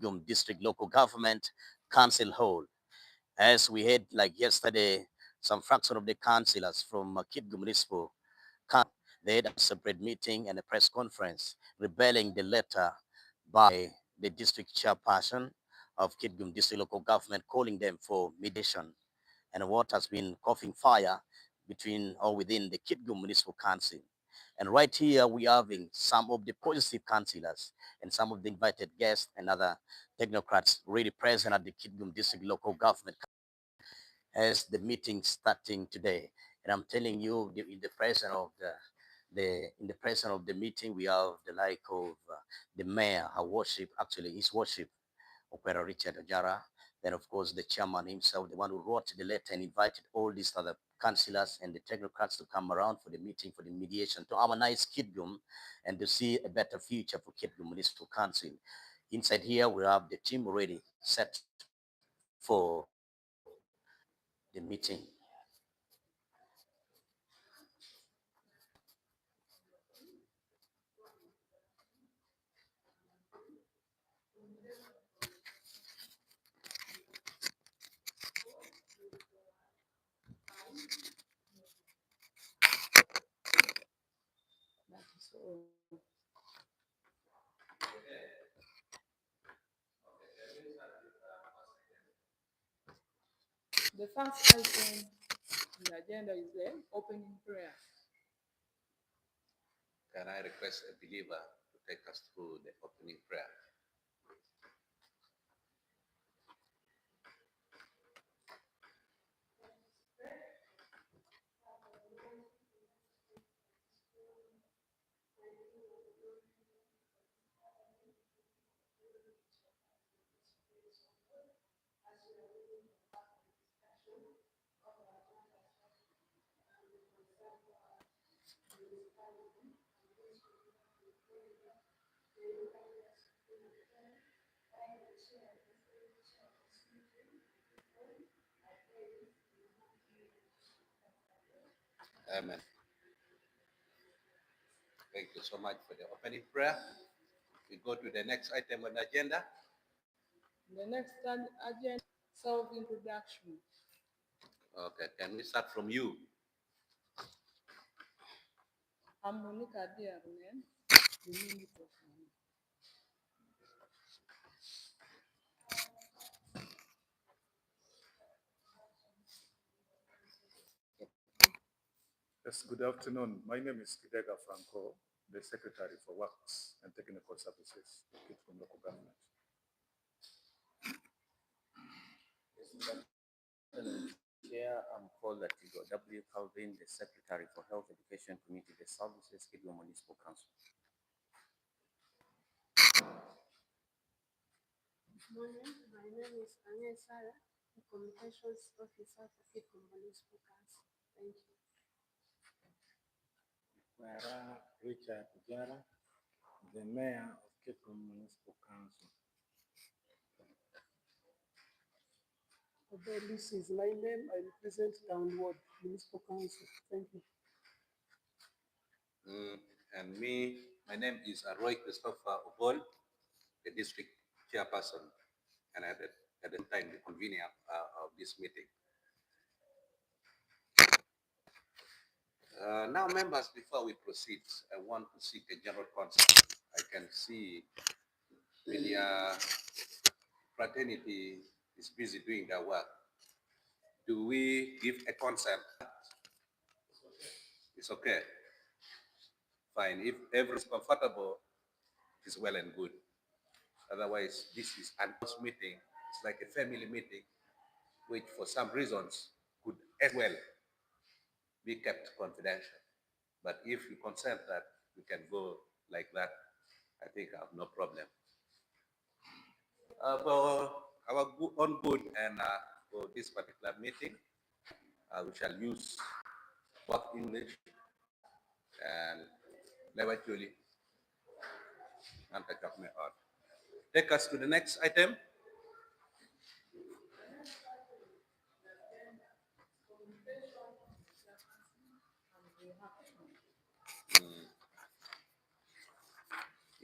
Kitgum District Local Government Council Hall. As we had like yesterday, some fraction of the councillors from Kitgum Municipal, they had a separate meeting and a press conference rebelling the letter by the district chairperson of Kitgum District Local Government, calling them for mediation and what has been coughing fire between or within the Kitgum Municipal Council. And right here, we are having some of the positive councillors and some of the invited guests and other technocrats really present at the Kitgum District Local Government as the meeting starting today. And I'm telling you, in the presence of the presence of the meeting, we have the like of the mayor, her worship, actually his worship, Opera Richard Ojara. Then, of course, the chairman himself, the one who wrote the letter and invited all these other councillors and the technocrats to come around for the meeting, for the mediation, to harmonize Kitgum and to see a better future for Kitgum Municipal Council. Inside here, we have the team already set for the meeting. The first item on the agenda is the opening prayer. Can I request a believer to take us through the opening prayer? Amen. Thank you so much for the opening prayer. We go to the next item on the agenda. The next agenda, self-introduction. Okay, can we start from you? I'm Monica Diarman, the municipal. Yes, good afternoon. My name is Kidega Franco, the Secretary for Works and Technical Services, Kitgum Local Government. Chair, I'm called Atigo W. Calvin, the Secretary for Health, Education, Community Services, Kitgum Municipal Council. My name is Anya Sarah, the Communications Officer for Kitgum Municipal Council. Thank you. Wara Richard Jara, the Mayor of Kitgum Municipal Council. This is my name. I represent Town Ward Municipal Council. Thank you. And me, my name is Roy Christopher Obol, the district chairperson, and at the time the convener of this meeting. Now, members, before we proceed, I want to seek a general consent. I can see the fraternity is busy doing their work. Do we give a consent? It's okay. Fine. If everyone is comfortable, it's well and good. Otherwise, this is an house meeting. It's like a family meeting, which for some reasons could as well be kept confidential. But if you consent that we can go like that, I think I have no problem. For our own good and for this particular meeting, we shall use both English and eventually take us to the next item.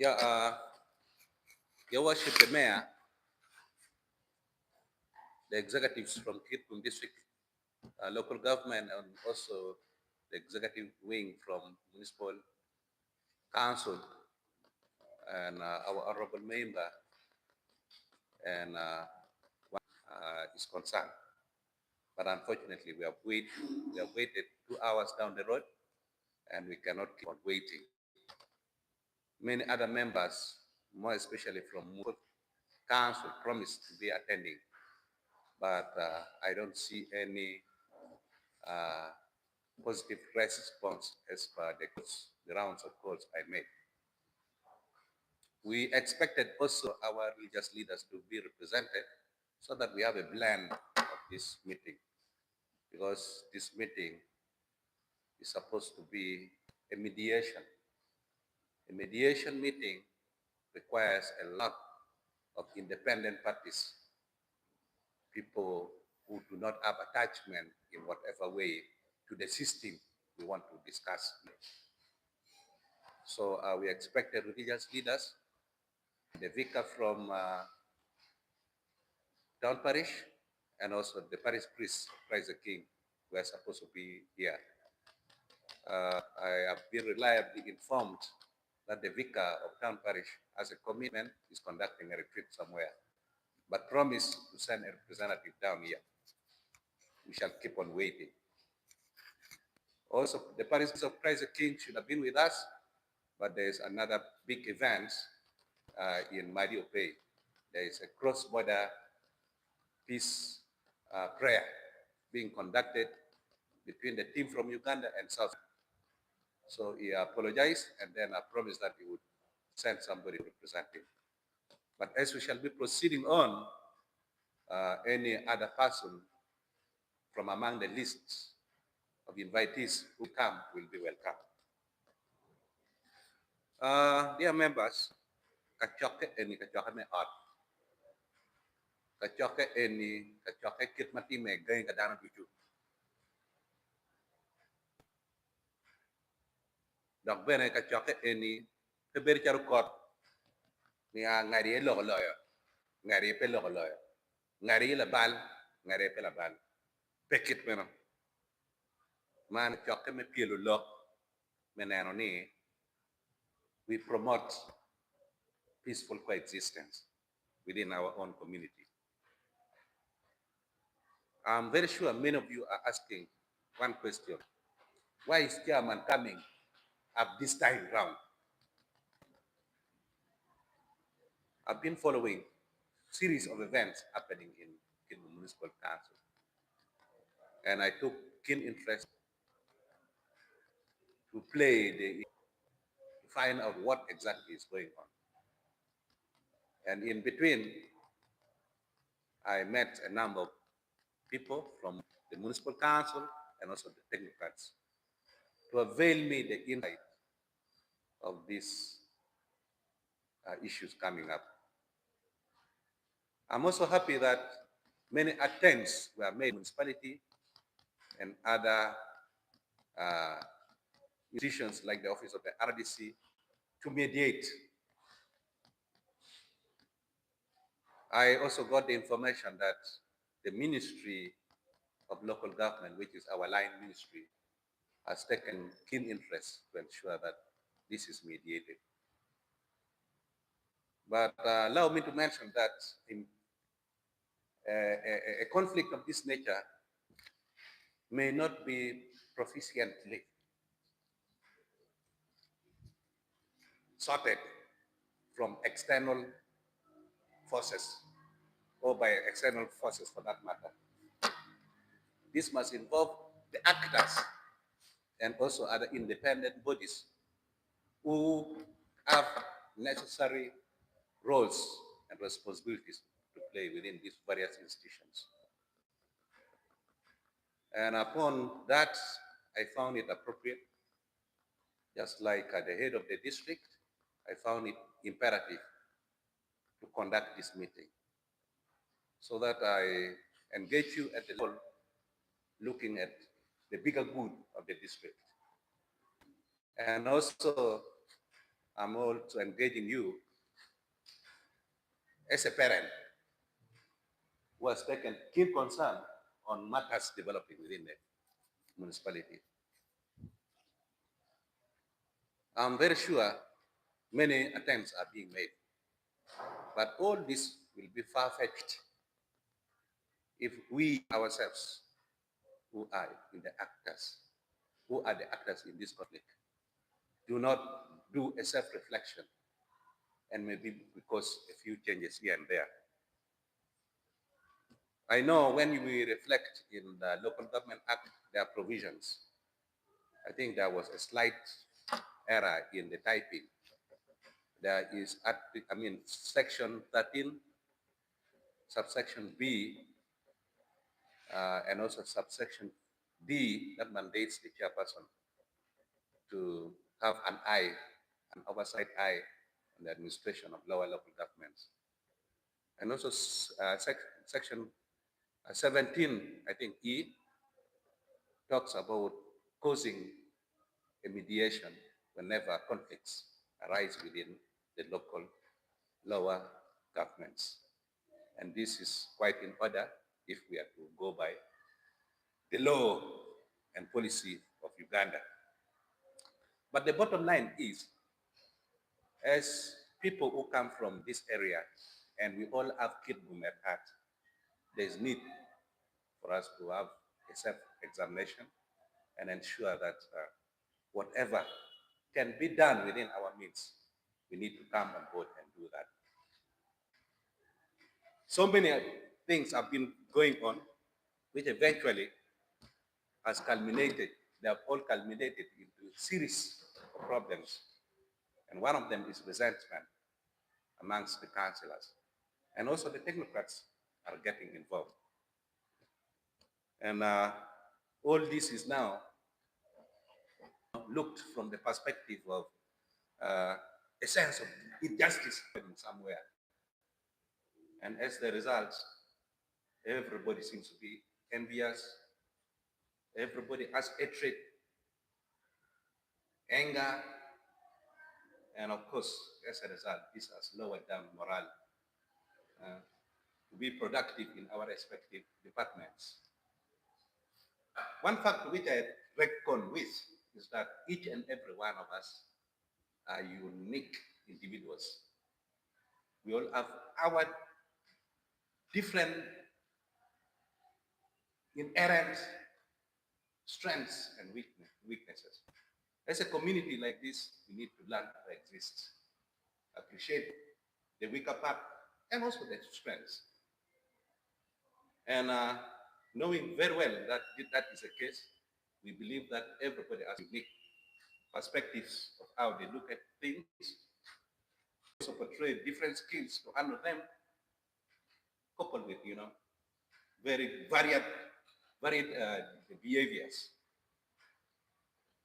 Yeah, Your Worship, the Mayor, the executives from Kitgum district, local government, and also the executive wing from municipal council, and our honorable member and is concerned. But unfortunately, we have waited 2 hours down the road, and we cannot keep on waiting. Many other members, more especially from council, promised to be attending, but I don't see any uh, positive response as per the rounds of calls I made. We expected also our religious leaders to be represented so that we have a blend of this meeting, because this meeting is supposed to be a mediation. A mediation meeting requires a lot of independent parties, people who do not have attachment in whatever way to the system we want to discuss. So we expected religious leaders, the vicar from town parish, and also the parish priest, praise the king, were supposed to be here. I have been reliably informed that the vicar of town parish has a commitment, is conducting a retreat somewhere, but promised to send a representative down here. We shall keep on waiting. Also, the parish of Christ the King should have been with us, but there is another big event in Madiope. There is a cross-border peace prayer being conducted between the team from Uganda and South. So he apologized and then promised that he would send somebody to represent him. But as we shall be proceeding on, any other person from among the lists of invitees who come will be welcome. Dear members, kachoke eni kachoke me ot. Kachoke eni kachoke kit mati me gain kadana bichu. Dok bene kachoke eni keberi charu kot. Ni a ngari e logo loyo. Ngari pe logo loyo. Ngari la bal, ngari pe la bal. Pekit meno. Man choke me pielu lok. Menano ni we promote peaceful coexistence within our own community. I'm very sure many of you are asking one question. Why is Chairman coming up this time round? I've been following a series of events happening in the Municipal Council, and I took keen interest to find out what exactly is going on. And in between, I met a number of people from the Municipal Council and also the technocrats to avail me the insight of these issues coming up. I'm also happy that many attempts were made in the municipality and other institutions like the office of the RDC to mediate. I also got the information that the Ministry of Local Government, which is our line ministry, has taken keen interest to ensure that this is mediated. But allow me to mention that in a conflict of this nature may not be proficiently sorted from external forces or by external forces for that matter. This must involve the actors and also other independent bodies who have necessary roles and responsibilities to play within these various institutions. And upon that, I found it appropriate, just like at the head of the district, I found it imperative to conduct this meeting so that I engage you at the level looking at the bigger good of the district. And also, I'm also engaging you as a parent who has taken keen concern on matters developing within the municipality. I'm very sure many attempts are being made, but all this will be far-fetched if we ourselves, who are the actors in this conflict, do not do a self-reflection, and maybe because a few changes here and there. I know when we reflect in the Local Government Act, there are provisions. I think there was a slight error in the typing. There is, Section 13, subsection B, and also subsection D that mandates the chairperson to have an oversight eye on the administration of lower local governments. And also section 17, I think E, talks about causing a mediation whenever conflicts arise within the local lower governments. And this is quite in order if we are to go by the law and policy of Uganda. But the bottom line is, as people who come from this area, and we all have kitgum at heart, there's need for us to have a self-examination and ensure that whatever can be done within our means, we need to come on board and do that. So many things have been going on, which eventually has culminated, they have all culminated into a series of problems. And one of them is resentment amongst the councillors. And also the technocrats are getting involved. And all this is now looked from the perspective of a sense of injustice in somewhere. And as the result, everybody seems to be envious. Everybody has hatred, anger, and of course, as a result, this has lowered down morale to be productive in our respective departments. One fact which I reckon with is that each and every one of us are unique individuals. We all have our different inherent strengths and weaknesses. As a community like this, we need to learn to exist, appreciate the weaker part and also the strengths. And knowing very well that that is the case, we believe that everybody has unique perspectives of how they look at things, also portray different skills to handle them, coupled with, very varied behaviors.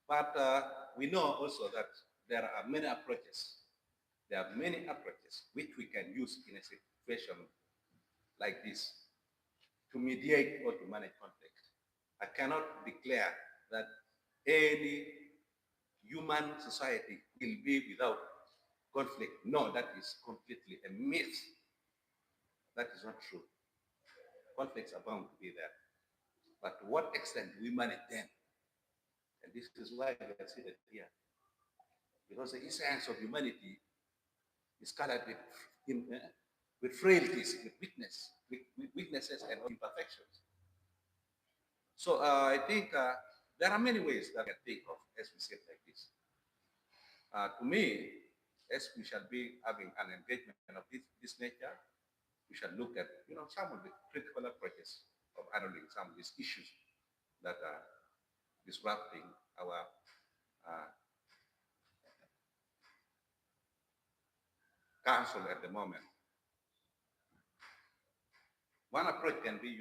But we know also that there are many approaches. There are many approaches which we can use in a situation like this to mediate or to manage conflict. I cannot declare that any human society will be without conflict. No, that is completely a myth. That is not true. Conflicts are bound to be there. But to what extent do we manage them? And this is why we are seated here. Because the essence of humanity is colored with frailties, with weaknesses and imperfections. So I think there are many ways that I can think of as we sit like this. To me, as we shall be having an engagement of this nature, we shall look at some of the critical approaches of handling some of these issues that are disrupting our council at the moment. One approach can be,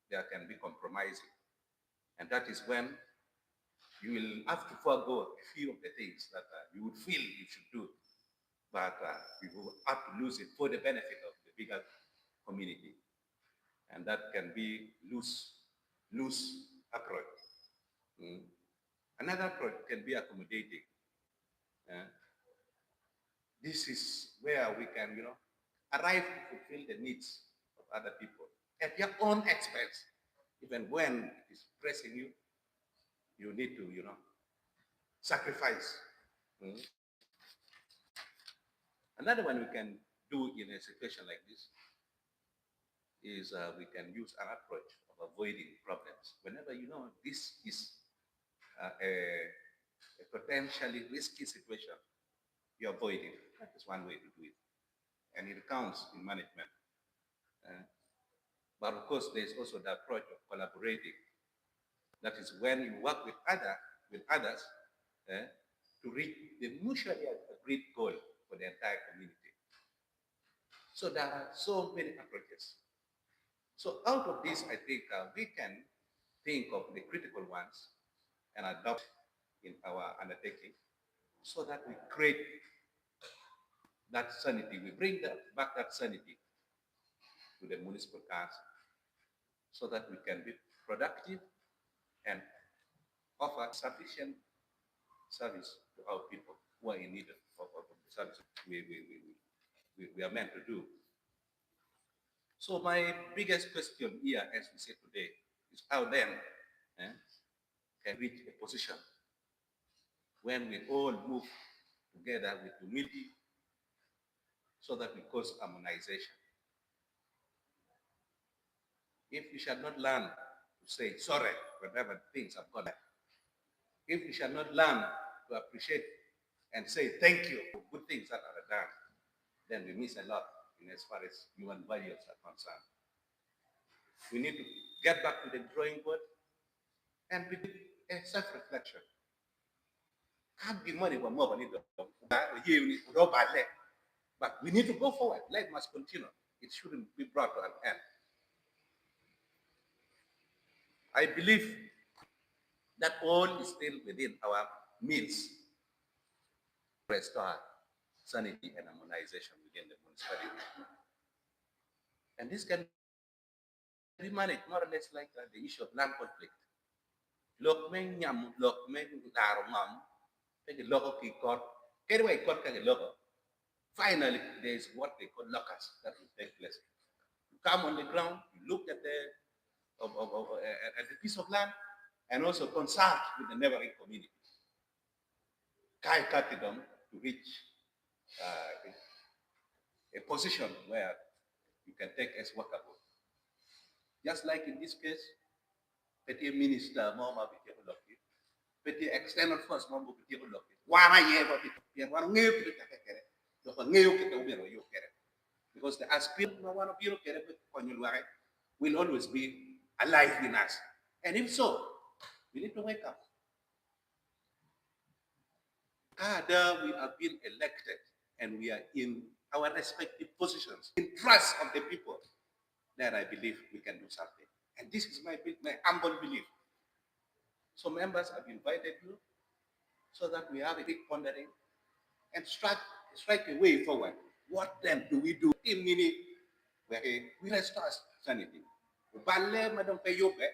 there can be compromising. And that is when you will have to forego a few of the things that you would feel you should do, but you will have to lose it for the benefit of the bigger community. And that can be loose approach. Another approach can be accommodating. This is where we can, arrive to fulfill the needs of other people at your own expense. Even when it is pressing you, you need to, sacrifice. Mm. Another one we can do in a situation like this is we can use an approach of avoiding problems. Whenever you know this is a potentially risky situation, you avoid it. That is one way to do it. And it counts in management. But of course, there's also the approach of collaborating. That is when you work with others to reach the mutually agreed goal for the entire community. So there are so many approaches. So out of this, I think we can think of the critical ones and adopt in our undertaking so that we create that sanity. We bring back that sanity to the municipal council so that we can be productive and offer sufficient service to our people who are in need of the service we are meant to do. So my biggest question here, as we say today, is how then can reach a position when we all move together with humility so that we cause harmonization. If we shall not learn to say sorry whenever things have gone bad, if we shall not learn to appreciate and say thank you for good things that are done, then we miss a lot in as far as human values are concerned. We need to get back to the drawing board and begin a self-reflection. Can't be money when more money, but we need to go forward. Life must continue. It shouldn't be brought to an end. I believe that all is still within our means to restore sanity and harmonization within the municipality. And this can be managed more or less like the issue of land conflict. Lok men nyam, lok men narumam, take a local key court, get away court can local. Finally, there is what they call locus that will take place. You come on the ground, you look at the piece of land, and also consult with the neighboring community. Kai Katidom to reach a position where you can take as workable. Just like in this case, Petit Minister Mama Bitoloki, Petit External Force Mama Bitoloki, because the aspirant will always be alive in us. And if so, we need to wake up. We have been elected and we are in our respective positions, in trust of the people, then I believe we can do something. And this is my humble belief. So members have invited you so that we have a big pondering and strike a way forward. What then do we do? We restore sanity. Uballe madam peyope,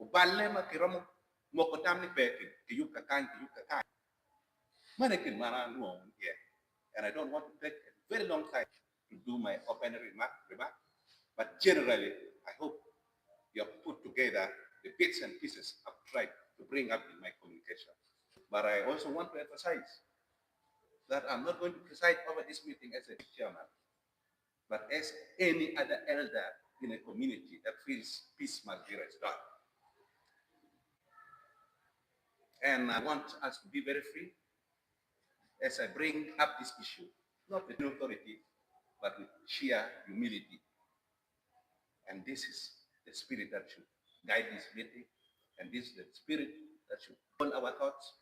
uballe makiromo mokotamni peki, kiyuka kan. Manekin mana no here. And I don't want to take a very long time to do my opening remark, but generally, I hope you have put together the bits and pieces I've tried to bring up in my communication. But I also want to emphasize that I'm not going to preside over this meeting as a chairman, but as any other elder in a community that feels peace must be restored. And I want us to be very free as I bring up this issue, not with authority, but with sheer humility. And this is the spirit that should guide this meeting, and this is the spirit that should hold our thoughts,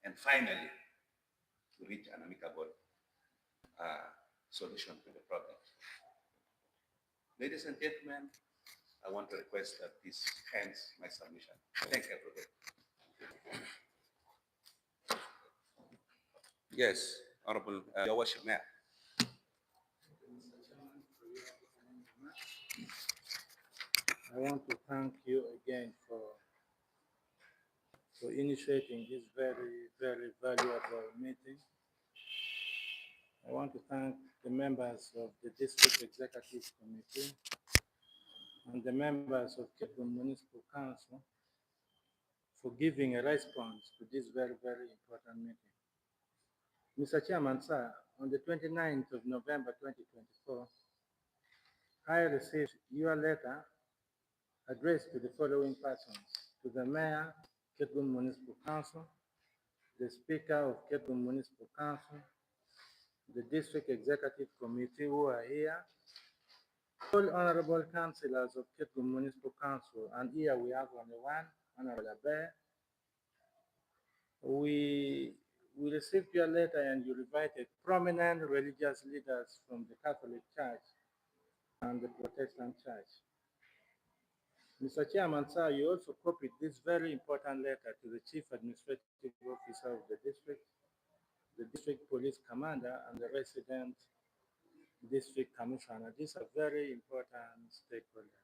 and finally, to reach an amicable solution to the problem. Ladies and gentlemen, I want to request that this ends my submission. Thank you, everybody. Yes, Honorable Your Worship, Mayor. I want to thank you again for initiating this very, very valuable meeting. I want to thank the members of the District Executive Committee and the members of kitgum Municipal Council for giving a response to this very, very important meeting. Mr. Chairman, sir, on the 29th of November 2024, I received your letter addressed to the following persons: to the Mayor, Kitgum Municipal Council, the Speaker of Kitgum Municipal Council, the District Executive Committee who are here, all honorable councillors of Kitgum Municipal Council, and here we have only one, Honorable Abe. We received your letter and you invited prominent religious leaders from the Catholic Church and the Protestant Church. Mr. Chairman, sir, you also copied this very important letter to the Chief Administrative Officer of the District Police Commander, and the resident District Commissioner. These are very important stakeholders.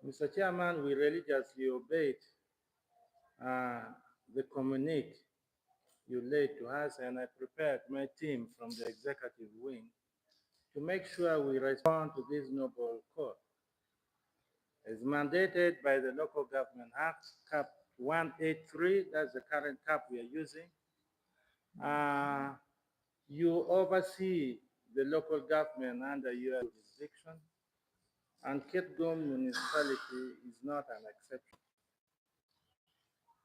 Mr. Chairman, we religiously obeyed the communique you laid to us, and I prepared my team from the executive wing to make sure we respond to this noble call. As mandated by the Local Government Act, Cap 183, that's the current cap we are using. You oversee the local government under your jurisdiction, and Kitgum municipality is not an exception.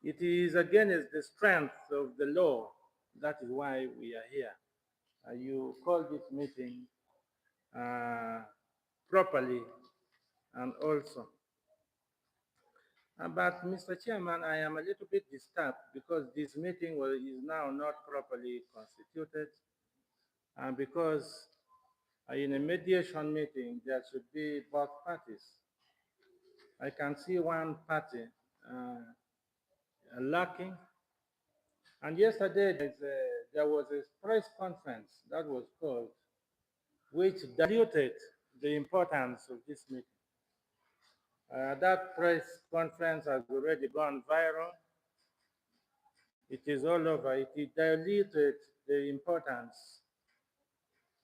It is against the strength of the law. That is why we are here. You call this meeting properly and also. But Mr. Chairman, I am a little bit disturbed because this meeting is now not properly constituted, and because in a mediation meeting there should be both parties. I can see one party lacking. And yesterday there was a press conference that was called, which diluted the importance of this meeting. That press conference has already gone viral. It is all over. It diluted the importance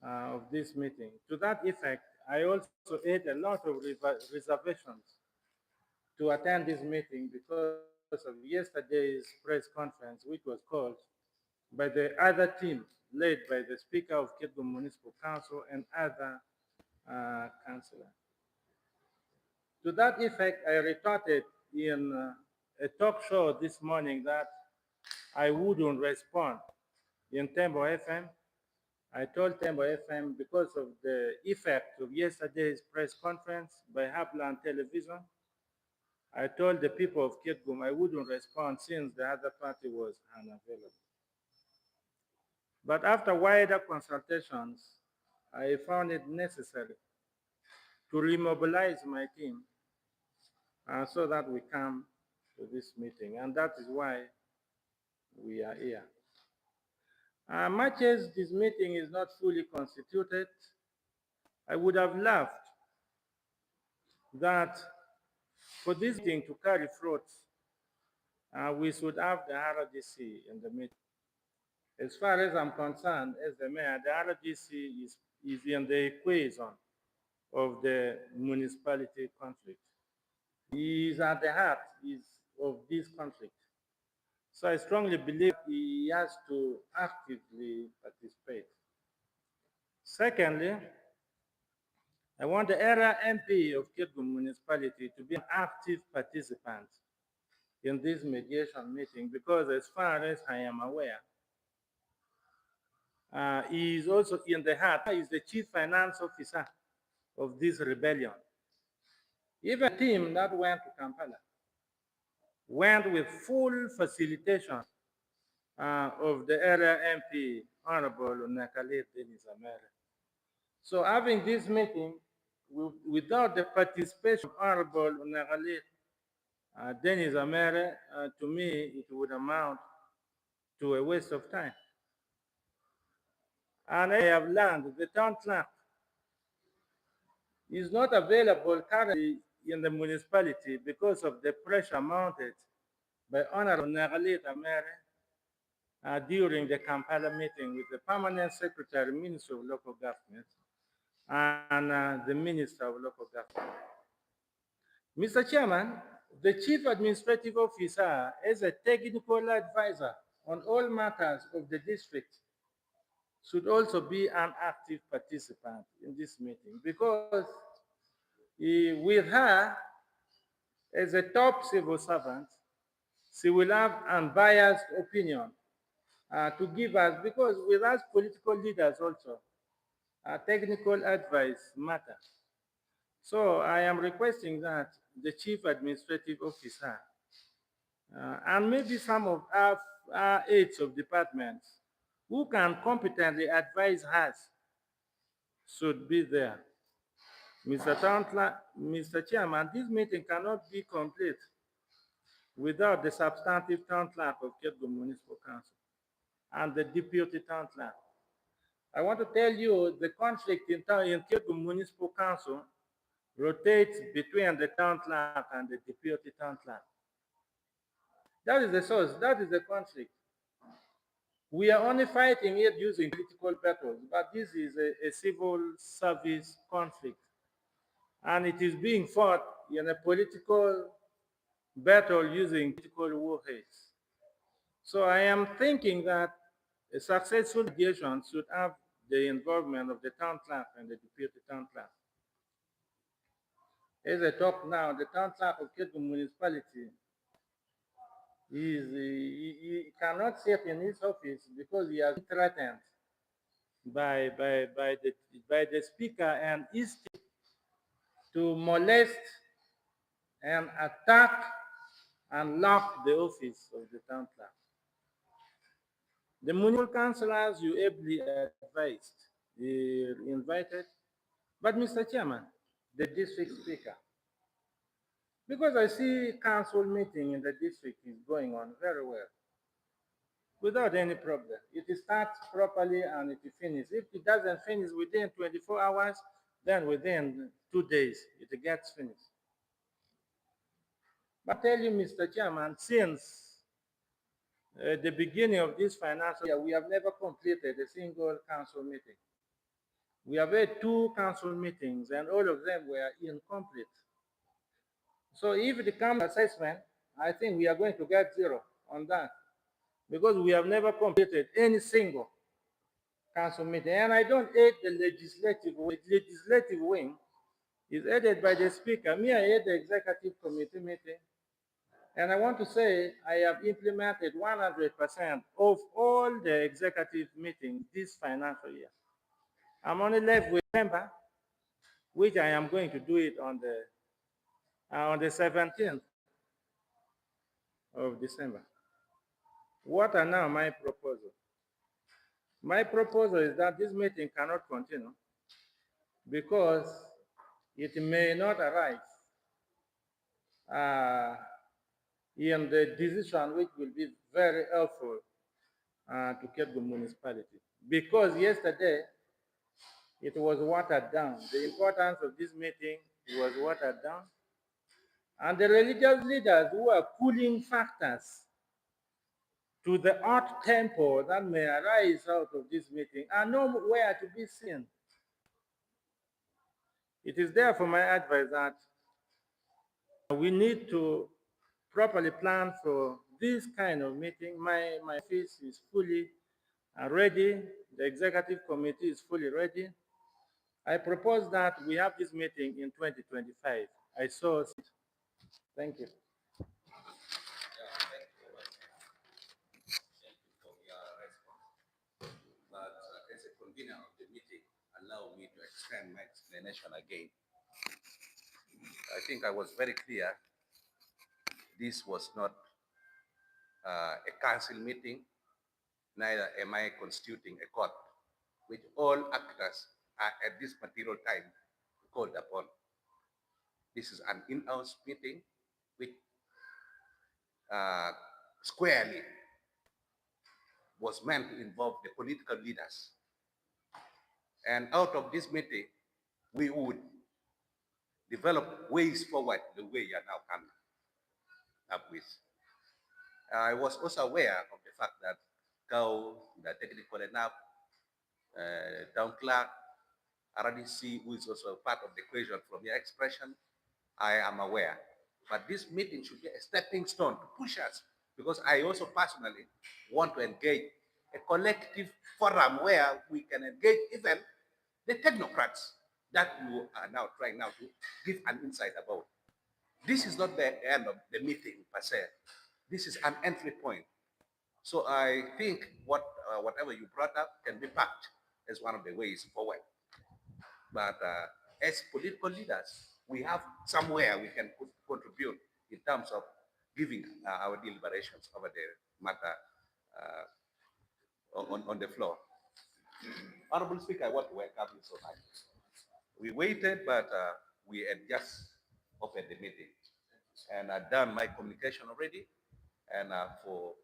of this meeting. To that effect, I also had a lot of reservations to attend this meeting because of yesterday's press conference, which was called by the other team led by the Speaker of Kitgum Municipal Council and other councillors. To that effect, I retorted in a talk show this morning that I wouldn't respond in Tembo FM. I told Tembo FM because of the effect of yesterday's press conference by Hapland Television, I told the people of Kitgum I wouldn't respond since the other party was unavailable. But after wider consultations, I found it necessary to remobilize my team so that we come to this meeting, and that is why we are here. Much as this meeting is not fully constituted, I would have loved that for this meeting to carry fruit, we should have the RDC in the meeting. As far as I'm concerned, as the mayor, the RDC is in the equation of the municipality conflict. He is at the heart of this conflict. So I strongly believe he has to actively participate. Secondly, I want the area MP of Kitgum municipality to be an active participant in this mediation meeting because as far as I am aware, he is also in the heart, he is the chief finance officer of this rebellion. Even the team that went to Kampala went with full facilitation of the area MP, Honorable Nakalit Denis Amere. So having this meeting without the participation of Honorable Nakalit Denis Amere, to me, it would amount to a waste of time. And I have learned the town clerk is not available currently in the municipality because of the pressure mounted by Honorable Nakalit Amere during the Kampala meeting with the Permanent Secretary, Ministry of Local Government, and the Minister of Local Government. Mr. Chairman, the Chief Administrative Officer is a technical advisor on all matters of the district should also be an active participant in this meeting because with her as a top civil servant, she will have unbiased opinion to give us, because with us political leaders also, technical advice matters. So I am requesting that the Chief Administrative Officer and maybe some of our aides of departments who can competently advise us should be there. Mr. Chairman, this meeting cannot be complete without the substantive town clerk of Kitgum Municipal Council and the deputy town clerk. I want to tell you the conflict in Kitgum Municipal Council rotates between the town clerk and the deputy town clerk. That is the source, that is the conflict. We are only fighting it using political battles, but this is a civil service conflict. And it is being fought in a political battle using political warheads. So I am thinking that a successful mediation should have the involvement of the town clerk and the deputy town clerk. As I talk now, the town clerk of Kitgum municipality he cannot sit in his office because he has been threatened by the speaker and his team to molest and attack and lock the office of the town clerk. The municipal councillors you ably advised, invited, but Mr. Chairman, the district speaker, because I see council meeting in the district is going on very well, without any problem. It starts properly and it finishes. If it doesn't finish within 24 hours, then within 2 days, it gets finished. But I tell you, Mr. Chairman, since the beginning of this financial year, we have never completed a single council meeting. We have had 2 council meetings and all of them were incomplete. So if it comes to assessment, I think we are going to get 0 on that because we have never completed any single council meeting. And I don't hate the legislative wing. The legislative wing is headed by the speaker. Me, I head the executive committee meeting. And I want to say I have implemented 100% of all the executive meetings this financial year. I'm only left with December, which I am going to do it on the 17th of December. What are now my proposals? My proposal is that this meeting cannot continue because it may not arrive in the decision which will be very helpful to Kitgum municipality. Because yesterday, it was watered down. The importance of this meeting was watered down. And the religious leaders who are cooling factors to the hot tempo that may arise out of this meeting are nowhere to be seen. It is therefore my advice that we need to properly plan for this kind of meeting. My office is fully ready. The executive committee is fully ready. I propose that we have this meeting in 2025. I saw it. Thank you. But as a convener of the meeting, allow me to extend my explanation again. I think I was very clear. This was not a council meeting, neither am I constituting a court, which all actors are at this material time called upon. This is an in-house meeting which squarely was meant to involve the political leaders. And out of this meeting, we would develop ways forward the way you are now coming up with. I was also aware of the fact that the technical enough, town clerk, RDC, who is also part of the equation from your expression, I am aware. But this meeting should be a stepping stone to push us, because I also personally want to engage a collective forum where we can engage even the technocrats that you are now trying now to give an insight about. This is not the end of the meeting per se. This is an entry point. So I think whatever you brought up can be packed as one of the ways forward. But as political leaders, we have somewhere we can contribute in terms of giving our deliberations over the matter on the floor. Honorable Speaker, I want to welcome you so much. We waited, but we had just opened the meeting. And I've done my communication already. And for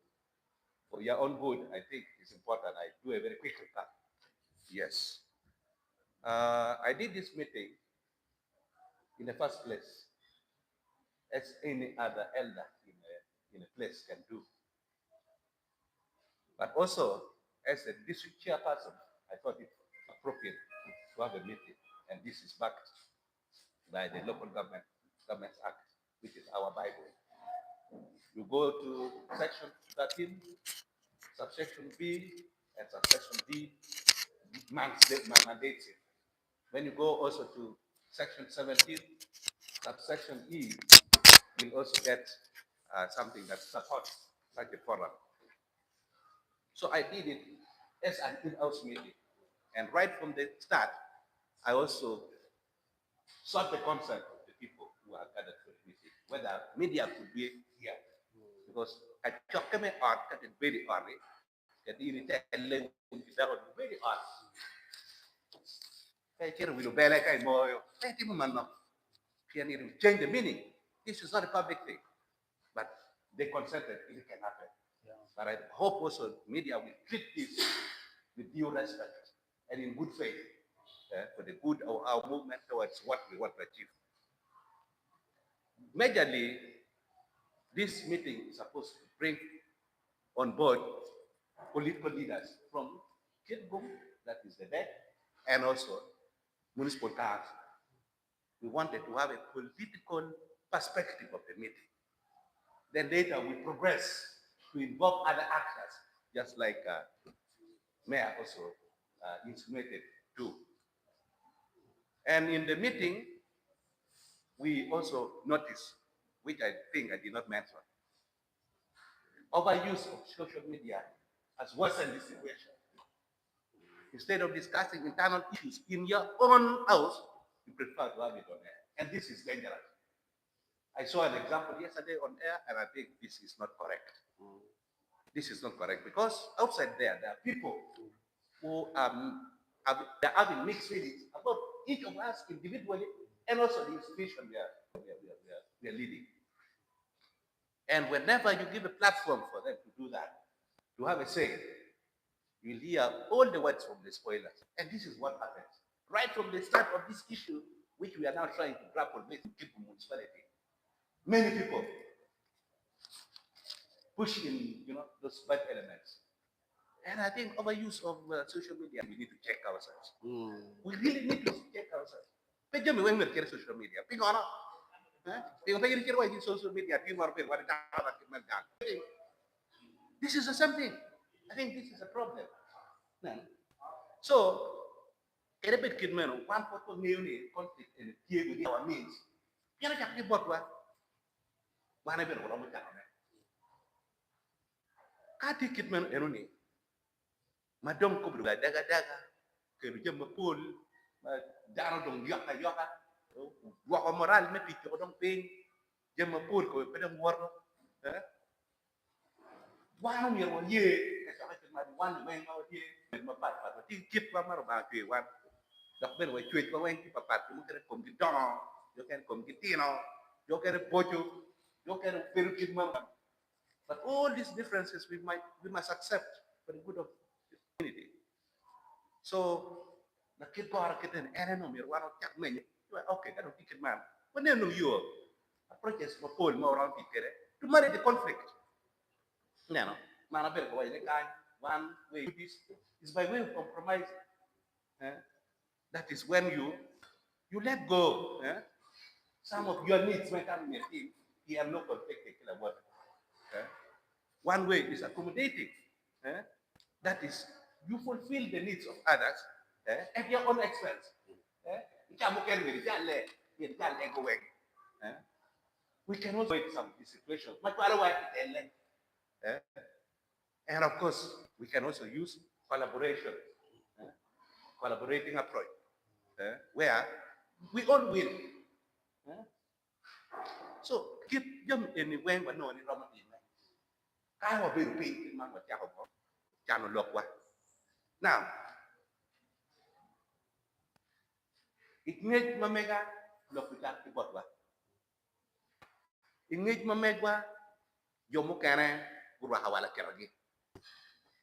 your own good, I think it's important I do a very quick recap. Yes. I did this meeting in the first place, as any other elder in a place can do. But also, as a district chairperson, I thought it appropriate to have a meeting, and this is backed by the Local Governments Act, which is our Bible. You go to section 13, subsection B, and subsection D mandates it. When you go also to section 17, subsection E, you'll also get something that supports like a forum. So I did it as an in-house meeting. And right from the start, I also sought the consent of the people who are gathered for the meeting, whether media could be here. Because I took me out at very early, that you tell them very early. Change the meaning. This is not a public thing. But they consented, it can happen. Yeah. But I hope also media will treat this with due respect and in good faith for the good of our movement towards what we want to achieve. Majorly, this meeting is supposed to bring on board political leaders from kitgum, that is the dead, and also municipal council. We wanted to have a political perspective of the meeting. Then later we progress to involve other actors, just like Mayor also insinuated too. And in the meeting, we also noticed, which I think I did not mention, overuse of social media has worsened the situation. Instead of discussing internal issues in your own house, you prefer to have it on air. And this is dangerous. I saw an example yesterday on air, and I think this is not correct. This is not correct, because outside there are people who they're having mixed feelings about each of us individually and also the institution we are leading. And whenever you give a platform for them to do that, to have a say, you'll hear all the words from the spoilers. And this is what happens. Right from the start of this issue, which we are now trying to grapple with people municipality, many people push in, those bad elements. And I think overuse of social media, we need to check ourselves. We really need to check ourselves. Pero me voy a meter social media. Pero ano? Pero tayo rin kira social media. This is the same thing. I think this is a problem. So, kaya bit kid man, one photo new conflict in the our means. Kaya na kaya bot wa. Wana bit wala mo kaya. Kati kid man ni. Madam ko bluga daga ke jëm pool dara dong yoka wa ko moral me picc ko dong ping jëm pool ko pe dong wor wa no yer won ye ke sa ke ma wan me ma ye ma pat ti kit wa mar ba ke wan dak ben wa chuet ko wen ki pat mu kere kom ki don yo ken kom ki tino yo kere pocho yo kere peru kit ma. But all these differences we must accept for the good of the community. So the kid ko ara kiten ere no mir wano chak menye. Okay, that don't ticket man. When they know you approaches for Paul more around tikere to manage the conflict. No, man, I better go away. One way this is by way of compromise. That is when you let go. Some of your needs may come in a team. You have no conflict. One way is accommodating. That is, you fulfill the needs of others at your own expense. We can also avoid some situations. And of course, we can also use collaboration, collaborating approach, where we all win. So keep them in the way when no one is wrong. I will be repeating my channel lock. Now, it made my mega look without the bottle. It made my mega Yomukana Gurahawala Keragi.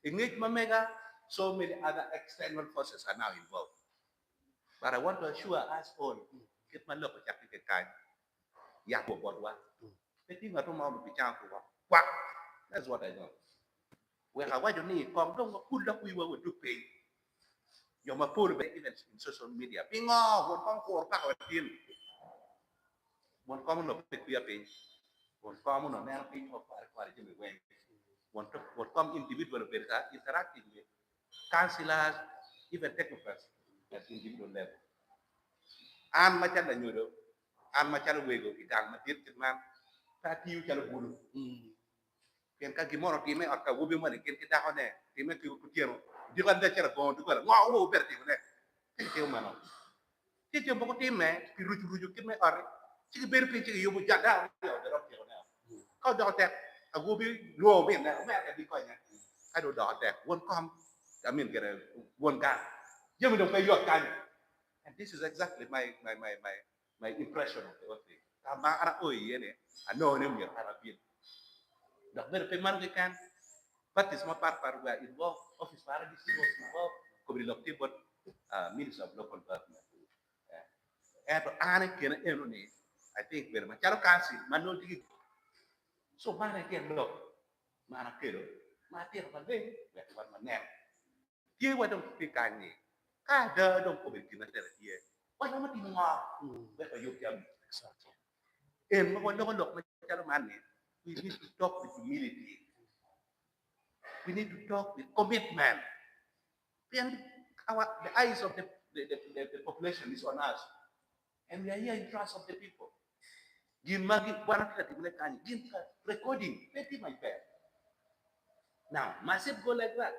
It made my mega so many other external forces are now involved. But I want to assure us all, get my look at the kind. Yako Bodwa. The thing I don't want to be down to what? That's what I know. Well, why do you need come? Don't put up we will do pay. You're my poor even in social media. Ping off, one come for power team. One common of pick we are paying. One common on their paying of our Jimmy Wayne. One come individual interacting with councillors, even technocrats at individual level. And my child and you and my child wego, it and my dear man, that you can bulu. Can Kakimono team or Kabubi money get it down there. They make you put you. You can let you go to go. Wow, better than that. Thank you, man. Did you book team, man? You give me or you better picture you would jot down. How do that? I will be low in that man. I don't doubt that. One come, I mean, get a one guy. You don't pay your time. And this is exactly my impression of the whole thing. I know him here, Arabian. The very payment we can, but it's my part we are involved, office paradise was involved, community but minister of local government. And I can I think very much. Council, manual. So man can look, man kilo, man tell one thing, that one man name. You what don't think I need. Don't come in here. What am I doing more? Better you can. And what don't look my man. We need to talk with humility. We need to talk with commitment. Then the eyes of the population is on us. And we are here in trust of the people. Recording, let it my bad. Now, massive goal like that,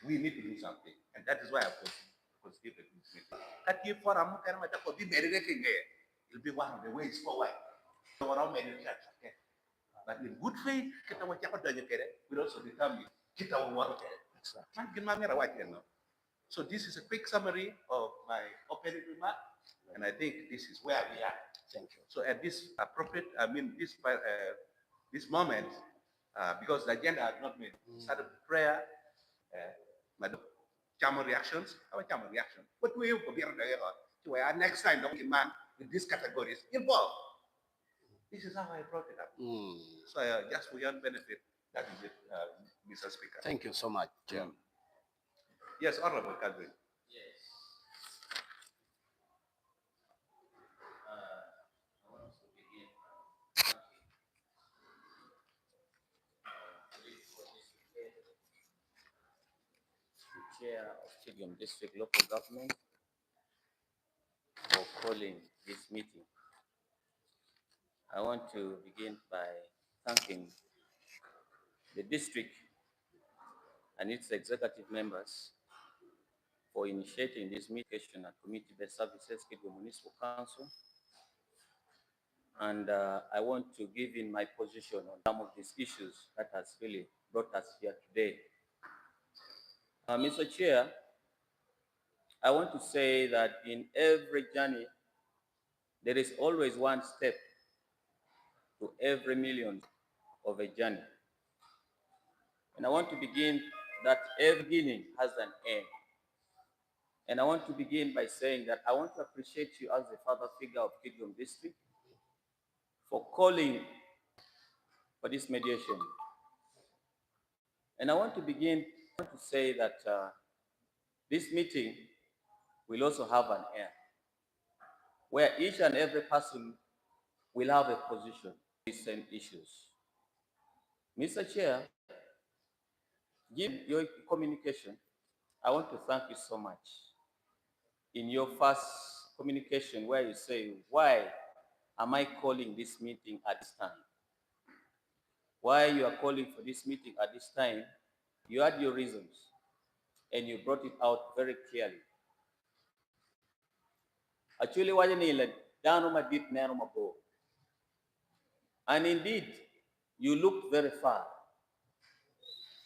we need to do something. And that is why I constituted this meeting. That you for a it'll be one of the ways forward. But in good faith, we'll also determine so this is a quick summary of my opening remark, and I think this is where we are. Thank you. So at this appropriate, this moment, because the agenda has not been started with prayer, Madam Chairman reactions, our Chairman reaction. What we will be next time man with these categories involved. This is how I brought it up. So just for your benefit, that is it, Mr. Speaker. Thank you so much, Chairman. Yes, Honorable Calvin. Chair of Kitgum District Local Government for calling this meeting. I want to begin by thanking the district and its executive members for initiating this meeting at Community-Based Services, Kitgum Municipal Council. And I want to give in my position on some of these issues that has really brought us here today. Mr. Chair, I want to say that in every journey, there is always one step to every million of a journey. And I want to begin that every beginning has an end. And I want to begin by saying that I want to appreciate you as the father figure of Kitgum District for calling for this mediation. And I want to begin to say that this meeting will also have an end, where each and every person will have a position on these same issues. Mr. Chair, given your communication, I want to thank you so much. In your first communication where you say, why am I calling this meeting at this time? Why you are calling for this meeting at this time, you had your reasons, and you brought it out very clearly. Actually, and indeed, you looked very far.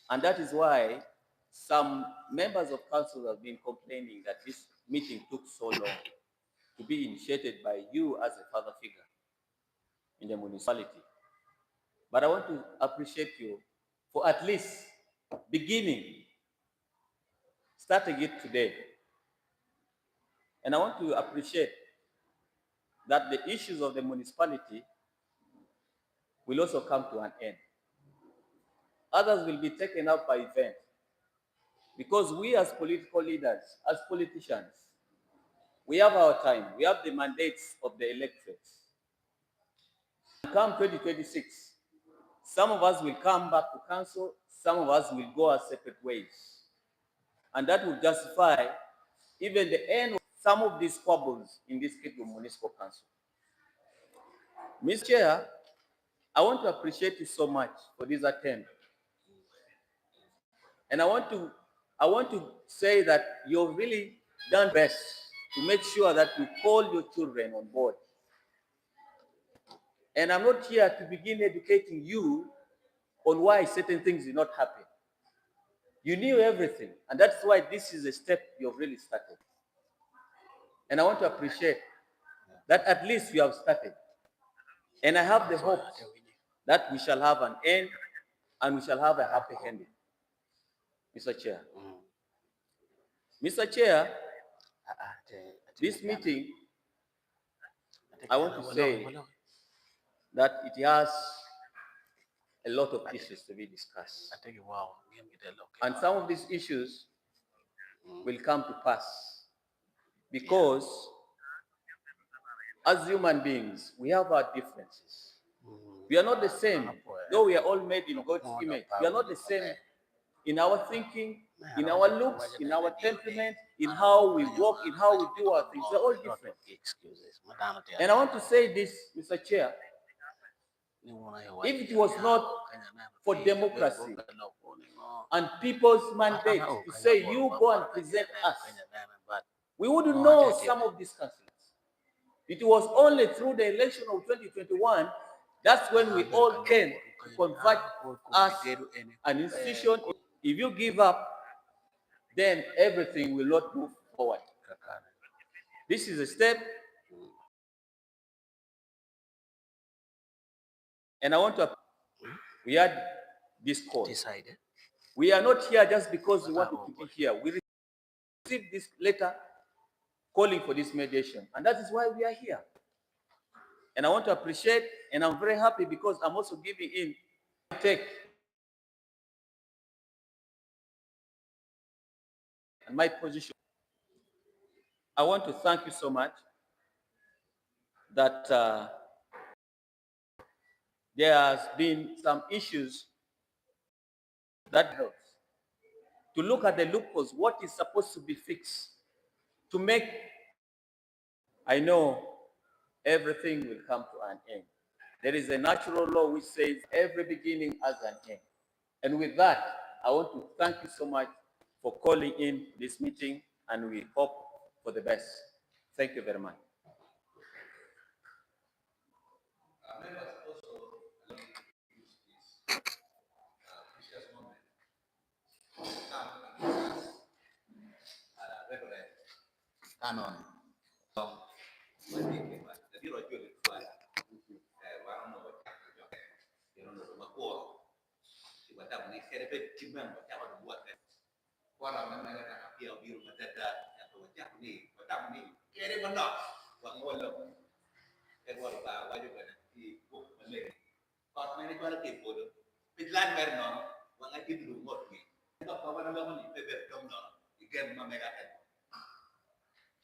And that is why some members of council have been complaining that this meeting took so long to be initiated by you as a father figure in the municipality. But I want to appreciate you for at least beginning, starting it today. And I want to appreciate that the issues of the municipality will also come to an end. Others will be taken up by events. Because we as political leaders, as politicians, we have our time. We have the mandates of the electorates. Come 2026, some of us will come back to council, some of us will go our separate ways. And that will justify even the end of some of these squabbles in this Kitgum Municipal Council. Mr. Chair, I want to appreciate you so much for this attempt. And I want to say that you've really done best to make sure that you call your children on board. And I'm not here to begin educating you on why certain things did not happen. You knew everything, and that's why this is a step you've really started. And I want to appreciate that at least you have started. And I have the hope that we shall have an end and we shall have a happy ending, Mr. Chair. Mr. Chair, this meeting, I want to say that it has a lot of issues to be discussed. And some of these issues will come to pass because as human beings, we have our differences. We are not the same, though we are all made in God's image. We are not the same in our thinking, in our looks, in our temperament, in how we walk, in how we do our things. We're all different. And I want to say this, Mr. Chair, if it was not for democracy and people's mandate to say, you go and present us, we wouldn't know some of these councillors. It was only through the election of 2021, that's when we all came to convert us an institution. If you give up, then everything will not move forward. This is a step. And I want to, we had this call. We are not here just because we wanted to be here. We received this letter calling for this mediation, and that is why we are here. And I want to appreciate, and I'm very happy because I'm also giving in take and my position. I want to thank you so much that there has been some issues that helps to look at the loopholes, what is supposed to be fixed, to make, I know everything will come to an end. There is a natural law which says every beginning has an end. And with that, I want to thank you so much for calling in this meeting, and we hope for the best. Thank you very much.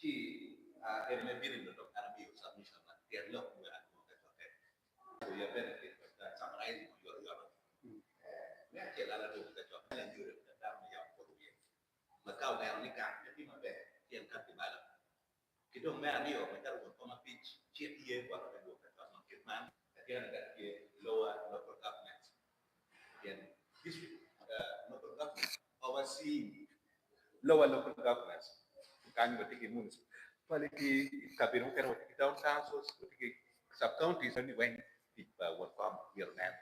el me viene lo ara bi submission na ter lo ku ara ko ka to so ya benefit that summarize your me che la do ka to la yo da ma ya ko bi ma ka da ni ka ti ma be tien ka ti bala ki do me ani o ma ta ko ma pitch che tie kwa ka do ka to ma ki man ka ti na ka ti lower local government and district local government overseeing lower local governments kan berarti municipality kabinet kan berarti town councils berarti sub counties ni wen di what farm your land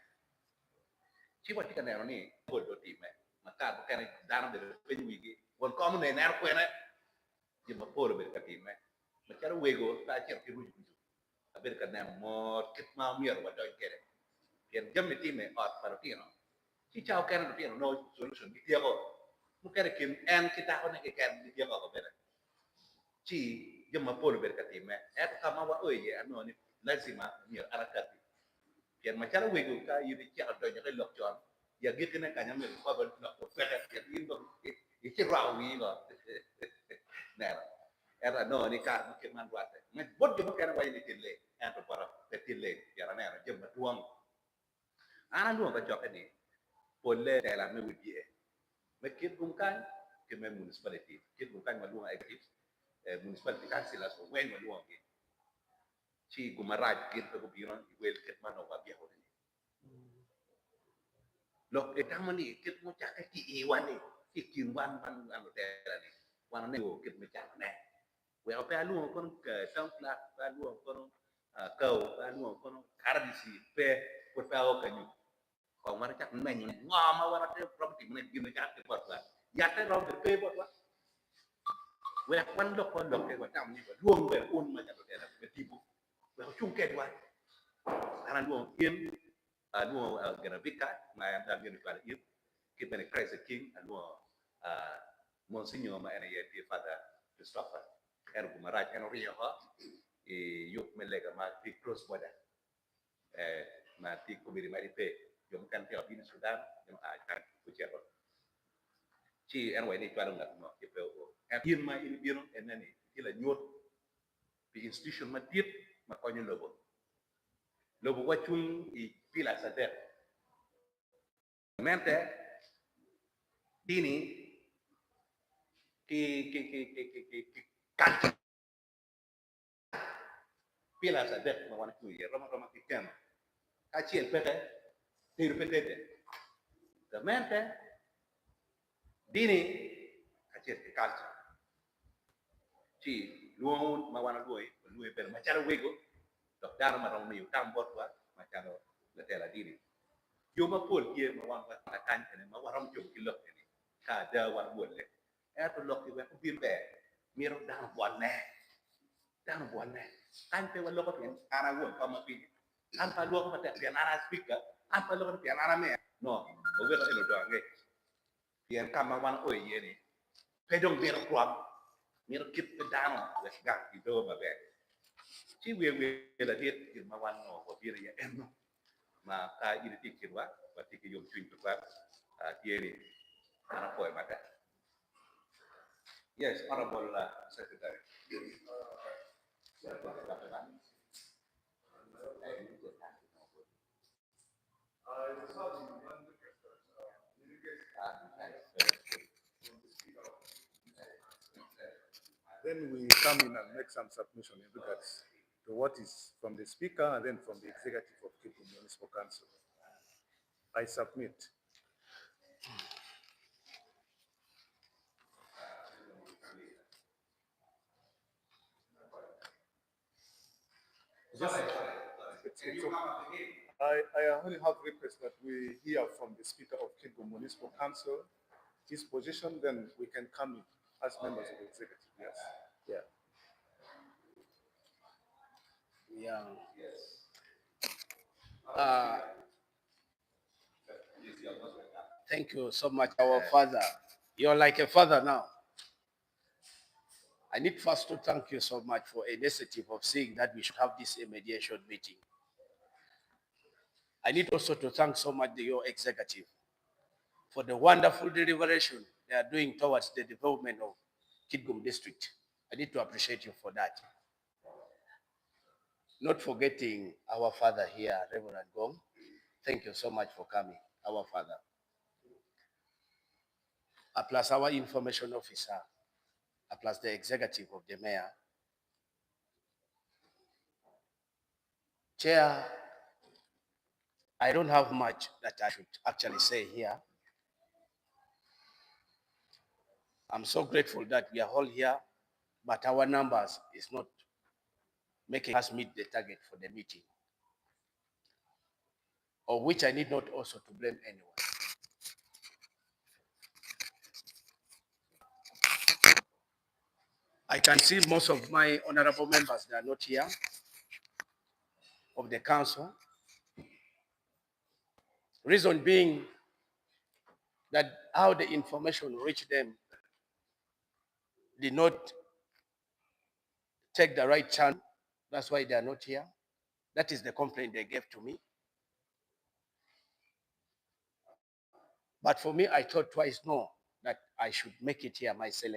ci wati kan ni bol do time maka bukan dalam de penyi won kom ne nar ko na je ma polo ber katime ma cara wego ta cer ki ruju ber kan na mo kit ma mier wa do kere yen jam ni time ot parotino ci ciao kan do no solution di tiago mu kere kin en kita ko ne ke kan di tiago ko ber ci jemma polo ber katime et kama wa oye ano ni lazima ni harakati yen ma cara wego ka yidi ci ado nyi lok jon ya gitene kanyam ni ko ba no fere ya yin do ci raw wi lo nera era no ni ka ma ke man wate ma bot jemma kana way ni tille en to para te tille ya nera jemma tuam ana duong ka jok ni polle la me wudie me kit gum kan ke me municipality kit gum kan ma duong executive municipality council so wen ma duong ki ci gumaraj kit ko biron wel ket man no ba biya ko ni lo e tamani kit mo chaka ki e wani ki kin wan man an te ni wan ne o kit me chaka ne we o pa lu kon ka sam pla pa lu kon ka o pa lu kon karbisi pe ko pa o kanyu ko mar chak men ni ngama wara te property men gin chaka te bot la ya te ro pe bot la we kwan lo kon lo ke ko tam ni ko luong be un ma ta te la be tibu we ko chung ke wa ana luong kiem luong gravika ma am da gin pa yip ke ben Christ king luong monsignor ma ene ye father Christopher er ko maraj en riyo ha e yok melega ma ti cross border ma ti ko bi ma di pe yom kan te abin Sudan yom a kan ko chero ci en way ni twaram ngat no ke pe o en ma ini biro en nani ti la nyot bi institution ma tiet ma ko ñu lobo wachung i pila sa der mente dini ki kalti pila sa der ma wana kuye roma ki tem ka chien pete tir pete de mente dini ka chien ki kalti ci luon ma wana luoi per ma chara wego dok dar ma rom yu tam bot wa ma chara la tela dini yo ma pol ye ma wan wa ta kan ne ma waram jom ki lok ni ka da wan wolle e to lok ki we ko bir be mi ro dan bonne kan pe wa lok ko en ara won ko ma pi an pa lok ma te pian ara speaker an pa lok pian ara me no o we ko eno do nge pian kam ma wan o ye ni pe dong bir ko mi ro kit pe dan we ga ki do ma be ci we la dit ki ma wan no ko bir ye en no ma ka iri tikirwa batiki yom twin tukwa tieni ana koy mata yes honorable secretary Then we come in and make some submission in regards to what is from the speaker and then from the executive of Kitgum Municipal Council. I submit. I only have request that we hear from the speaker of Kitgum Municipal Council, his position, then we can come in as members of the executive. Yes. Yeah. Yeah. Thank you so much, our father. You're like a father now. I need first to thank you so much for initiative of saying that we should have this mediation meeting. I need also to thank so much your executive for the wonderful deliberation they are doing towards the development of Kitgum district. I need to appreciate you for that. Not forgetting our father here, Reverend Gong. Thank you so much for coming, our father. Plus our information officer, plus the executive of the mayor. Chair, I don't have much that I should actually say here. I'm so grateful that we are all here, but our numbers is not making us meet the target for the meeting, of which I need not also to blame anyone. I can see most of my honorable members, they are not here, of the council. Reason being that how the information reached them did not take the right channel. That's why they are not here. That is the complaint they gave to me. But for me, I thought twice no, that I should make it here myself.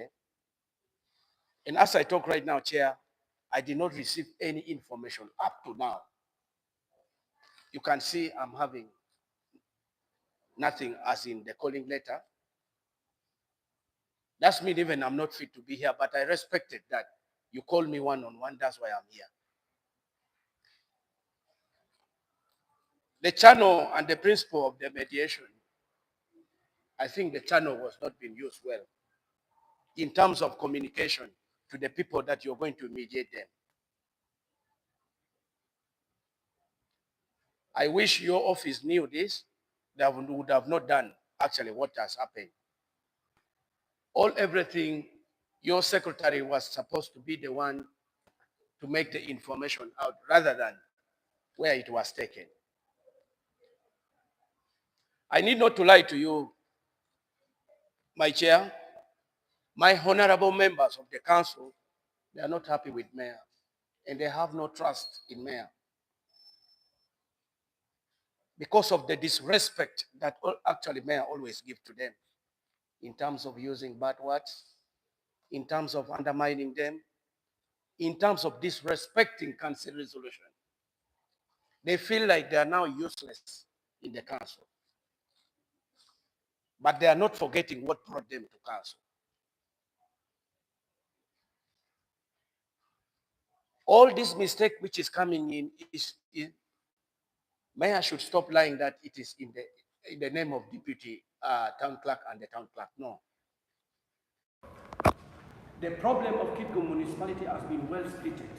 And as I talk right now, Chair, I did not receive any information up to now. You can see I'm having nothing as in the calling letter. That's mean even I'm not fit to be here, but I respected that. You call me one-on-one, that's why I'm here. The channel and the principle of the mediation, I think the channel was not being used well in terms of communication to the people that you're going to mediate them. I wish your office knew this. They would have not done actually what has happened. Everything, your secretary was supposed to be the one to make the information out rather than where it was taken. I need not to lie to you, my chair. My honorable members of the council, they are not happy with mayor, and they have no trust in mayor because of the disrespect that actually mayor always give to them in terms of using bad words, in terms of undermining them, in terms of disrespecting council resolution. They feel like they are now useless in the council. But they are not forgetting what brought them to council. All this mistake which is coming in is mayor should stop lying that it is in the name of deputy town clerk and the town clerk. No. The problem of Kitgum municipality has been well splitted.